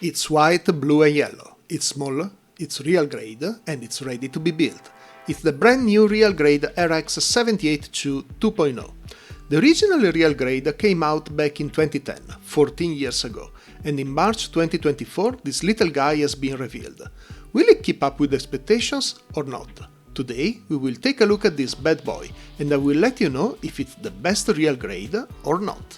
It's white, blue and yellow. It's small, it's real grade, and it's ready to be built. It's the brand new real grade Rx-78-2 2.0. The original real grade came out back in 2010, 14 years ago, and in March 2024 this little guy has been revealed. Will it keep up with expectations or not? Today we will take a look at this bad boy, and I will let you know if it's the best real grade or not.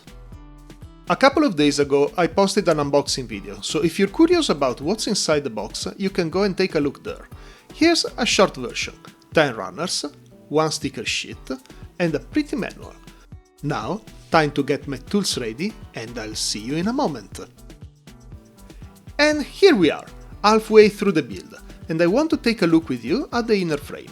A couple of days ago I posted an unboxing video, so if you're curious about what's inside the box, you can go and take a look there. Here's a short version, 10 runners, 1 sticker sheet, and a pretty manual. Now, time to get my tools ready, and I'll see you in a moment. And here we are, halfway through the build, and I want to take a look with you at the inner frame.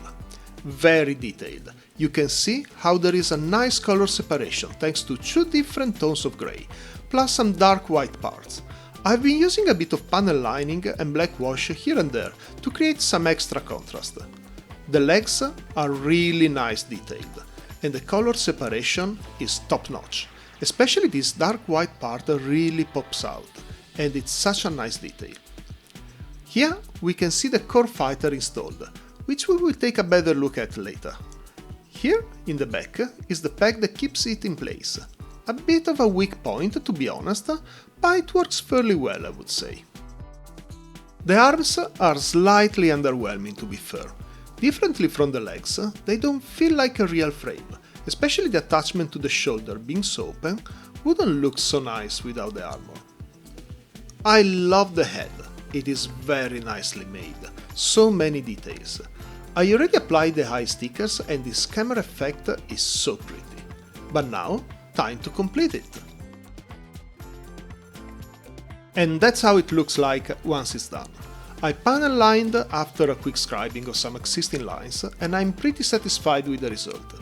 Very detailed. You can see how there is a nice color separation thanks to 2 different tones of grey, plus some dark white parts. I've been using a bit of panel lining and black wash here and there to create some extra contrast. The legs are really nice detailed, and the color separation is top notch. Especially this dark white part really pops out, and it's such a nice detail. Here we can see the core fighter installed, which we will take a better look at later. Here, in the back, is the peg that keeps it in place. A bit of a weak point, to be honest, but it works fairly well, I would say. The arms are slightly underwhelming, to be fair. Differently from the legs, they don't feel like a real frame, especially the attachment to the shoulder being so open wouldn't look so nice without the armor. I love the head, it is very nicely made, so many details. I already applied the eye stickers and this camera effect is so pretty. But now, time to complete it. And that's how it looks like once it's done. I panel lined after a quick scribing of some existing lines and I'm pretty satisfied with the result.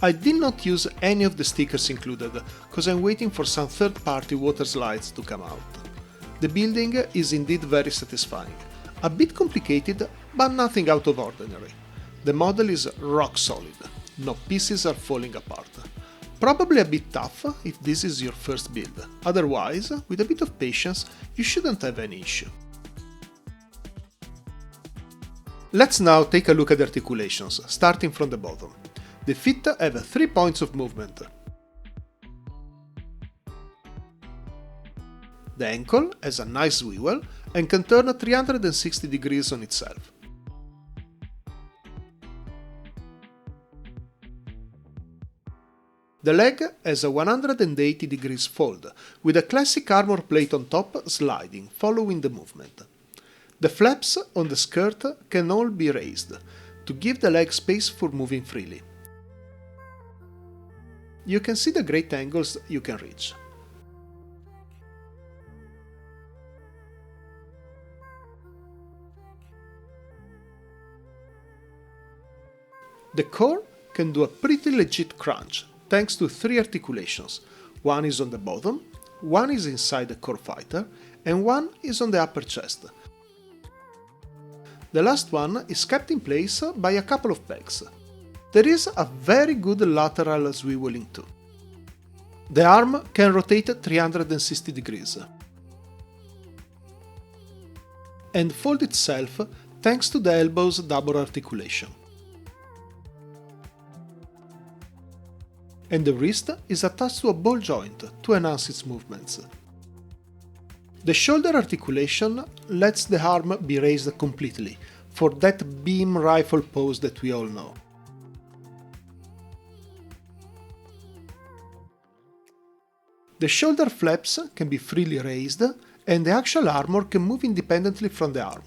I did not use any of the stickers included, cause I'm waiting for some third-party water slides to come out. The building is indeed very satisfying. A bit complicated, but nothing out of ordinary. The model is rock solid, no pieces are falling apart. Probably a bit tough if this is your first build, otherwise, with a bit of patience, you shouldn't have any issue. Let's now take a look at the articulations, starting from the bottom. The feet have 3 points of movement. The ankle has a nice swivel and can turn 360 degrees on itself. The leg has a 180 degrees fold, with a classic armor plate on top sliding, following the movement. The flaps on the skirt can all be raised, to give the leg space for moving freely. You can see the great angles you can reach. The core can do a pretty legit crunch, thanks to 3 articulations. One is on the bottom, one is inside the core fighter, and one is on the upper chest. The last one is kept in place by a couple of pegs. There is a very good lateral swiveling too. The arm can rotate 360 degrees and fold itself thanks to the elbow's double articulation. And the wrist is attached to a ball joint to enhance its movements. The shoulder articulation lets the arm be raised completely, for that beam rifle pose that we all know. The shoulder flaps can be freely raised, and the actual armor can move independently from the arm.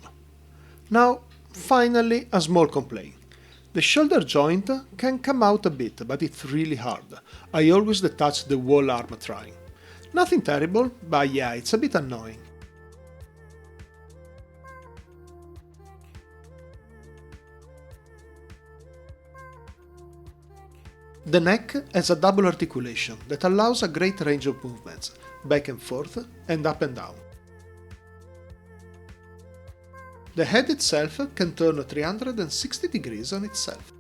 Now, finally, a small complaint. The shoulder joint can come out a bit, but it's really hard. I always detach the whole arm trying. Nothing terrible, but yeah, it's a bit annoying. The neck has a double articulation that allows a great range of movements, back and forth and up and down. The head itself can turn 360 degrees on itself.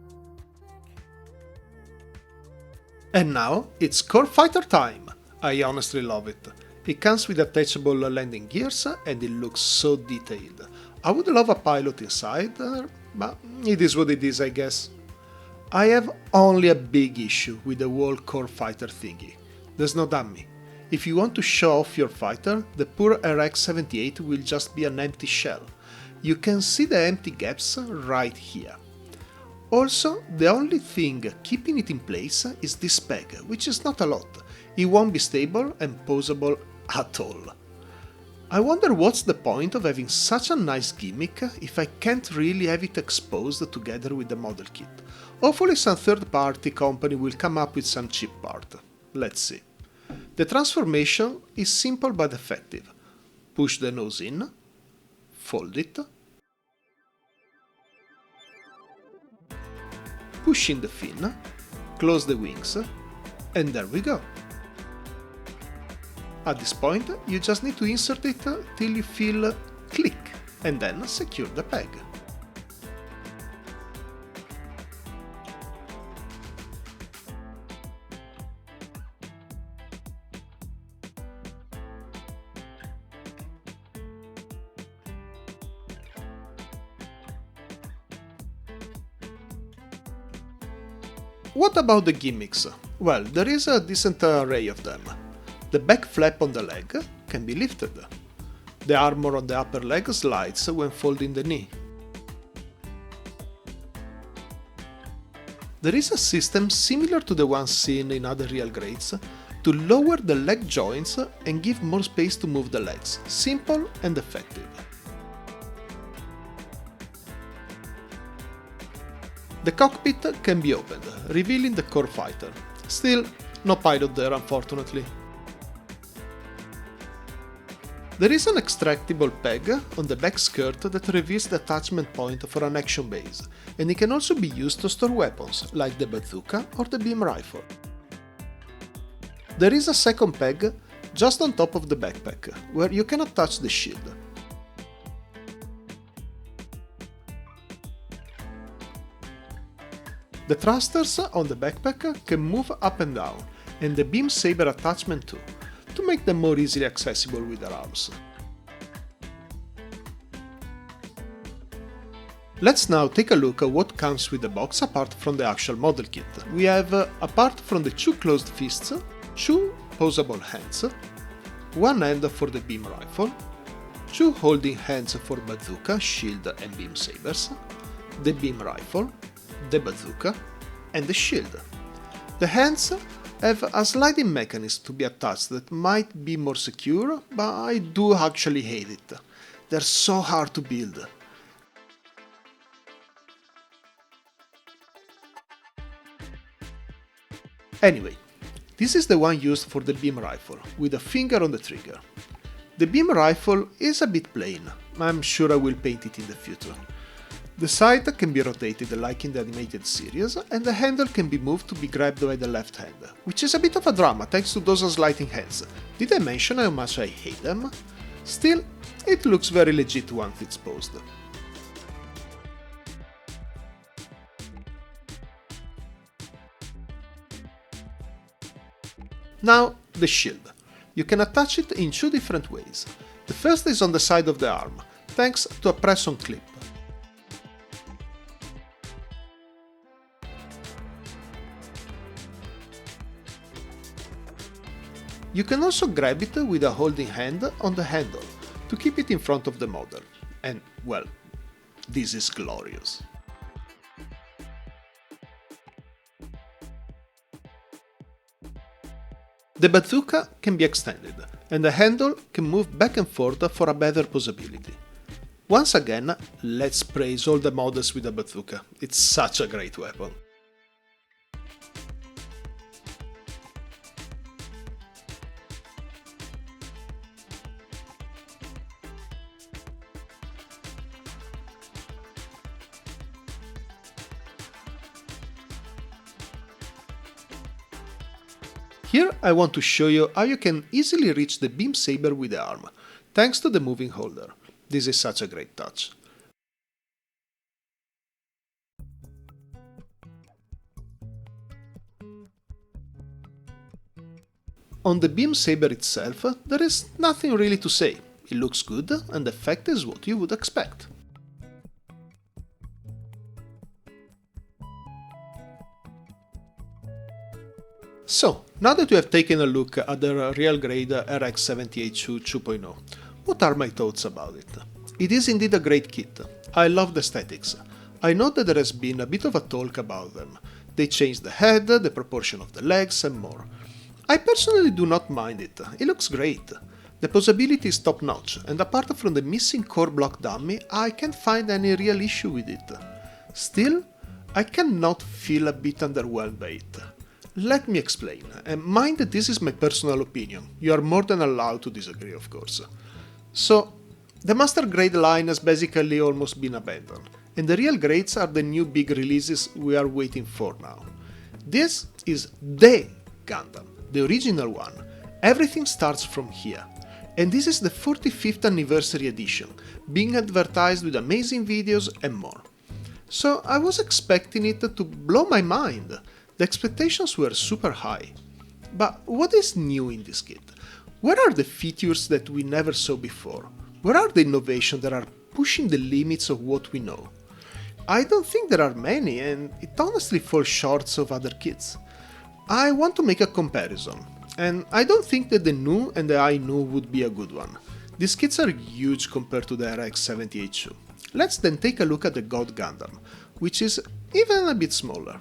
And now it's Core Fighter time! I honestly love it. It comes with attachable landing gears and it looks so detailed. I would love a pilot inside, but it is what it is, I guess. I have only a big issue with the wall core fighter thingy. There's no dummy. If you want to show off your fighter, the poor Rx-78 will just be an empty shell. You can see the empty gaps right here. Also, the only thing keeping it in place is this peg, which is not a lot. It won't be stable and posable at all. I wonder what's the point of having such a nice gimmick if I can't really have it exposed together with the model kit. Hopefully some third-party company will come up with some cheap part. Let's see. The transformation is simple but effective. Push the nose in, fold it, push in the fin, close the wings, and there we go. At this point, you just need to insert it till you feel click, and then secure the peg. What about the gimmicks? Well, there is a decent array of them. The back flap on the leg can be lifted. The armor on the upper leg slides when folding the knee. There is a system similar to the one seen in other real grades to lower the leg joints and give more space to move the legs. Simple and effective. The cockpit can be opened, revealing the core fighter. Still, no pilot there unfortunately. There is an extractable peg on the back skirt that reveals the attachment point for an action base, and it can also be used to store weapons, like the bazooka or the beam rifle. There is a second peg just on top of the backpack, where you can attach the shield. The thrusters on the backpack can move up and down, and the beam saber attachment too, to make them more easily accessible with their arms. Let's now take a look at what comes with the box apart from the actual model kit. We have, apart from the two closed fists, two posable hands, one hand for the beam rifle, two holding hands for bazooka, shield and beam sabers, the beam rifle, the bazooka, and the shield. The hands have a sliding mechanism to be attached that might be more secure, but I do actually hate it. They're so hard to build. Anyway, this is the one used for the beam rifle, with a finger on the trigger. The beam rifle is a bit plain, I'm sure I will paint it in the future. The sight can be rotated like in the animated series, and the handle can be moved to be grabbed by the left hand, which is a bit of a drama thanks to those sliding hands. Did I mention how much I hate them? Still, it looks very legit once it's posed. Now, the shield. You can attach it in two different ways. The first is on the side of the arm, thanks to a press-on clip. You can also grab it with a holding hand on the handle to keep it in front of the model. And, well, this is glorious. The bazooka can be extended, and the handle can move back and forth for a better posability. Once again, let's praise all the models with the bazooka. It's such a great weapon. Here I want to show you how you can easily reach the beam saber with the arm, thanks to the moving holder. This is such a great touch. On the beam saber itself, there is nothing really to say. It looks good and the effect is what you would expect. So, now that we have taken a look at the real grade Rx-78-2 2.0, what are my thoughts about it? It is indeed a great kit. I love the aesthetics. I know that there has been a bit of a talk about them. They changed the head, the proportion of the legs and more. I personally do not mind it. It looks great. The posability is top notch, and apart from the missing core block dummy, I can't find any real issue with it. Still, I cannot feel a bit underwhelmed by it. Let me explain, and mind that this is my personal opinion, you are more than allowed to disagree of course. So, the master grade line has basically almost been abandoned, and the real grades are the new big releases we are waiting for now. This is the Gundam, the original one. Everything starts from here. And this is the 45th anniversary edition, being advertised with amazing videos and more. So I was expecting it to blow my mind. The expectations were super high. But what is new in this kit? Where are the features that we never saw before? Where are the innovations that are pushing the limits of what we know? I don't think there are many, and it honestly falls short of other kits. I want to make a comparison, and I don't think that the new and the I new would be a good one. These kits are huge compared to the Rx-78-2. Let's then take a look at the God Gundam, which is even a bit smaller.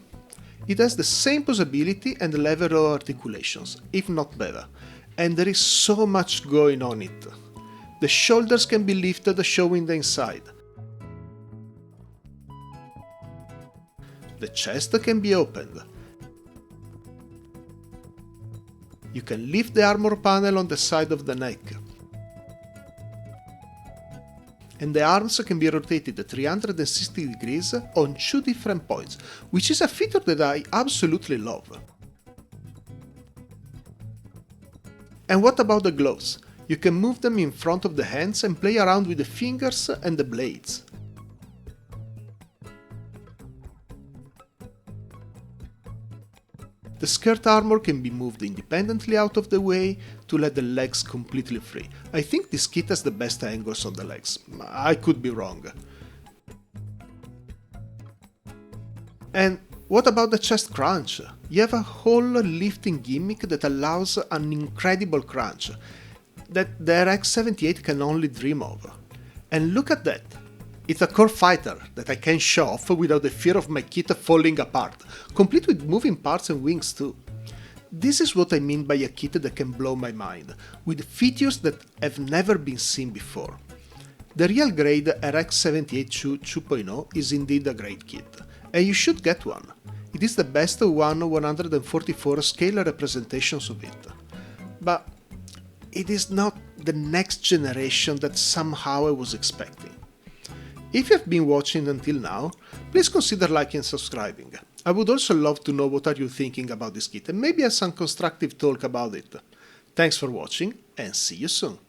It has the same posability and level of articulations, if not better, and there is so much going on it. The shoulders can be lifted showing the inside. The chest can be opened. You can lift the armor panel on the side of the neck. And the arms can be rotated 360 degrees on 2 different points, which is a feature that I absolutely love. And what about the gloves? You can move them in front of the hands and play around with the fingers and the blades. The skirt armor can be moved independently out of the way to let the legs completely free. I think this kit has the best angles on the legs. I could be wrong. And what about the chest crunch? You have a whole lifting gimmick that allows an incredible crunch that the Rx-78 can only dream of. And look at that! It's a core fighter that I can show off without the fear of my kit falling apart, complete with moving parts and wings too. This is what I mean by a kit that can blow my mind, with features that have never been seen before. The real grade Rx-78-2 2.0 is indeed a great kit, and you should get one. It is the best of 144 scale representations of it. But it is not the next generation that somehow I was expecting. If you have been watching until now, please consider liking and subscribing. I would also love to know what are you thinking about this kit and maybe have some constructive talk about it. Thanks for watching and see you soon.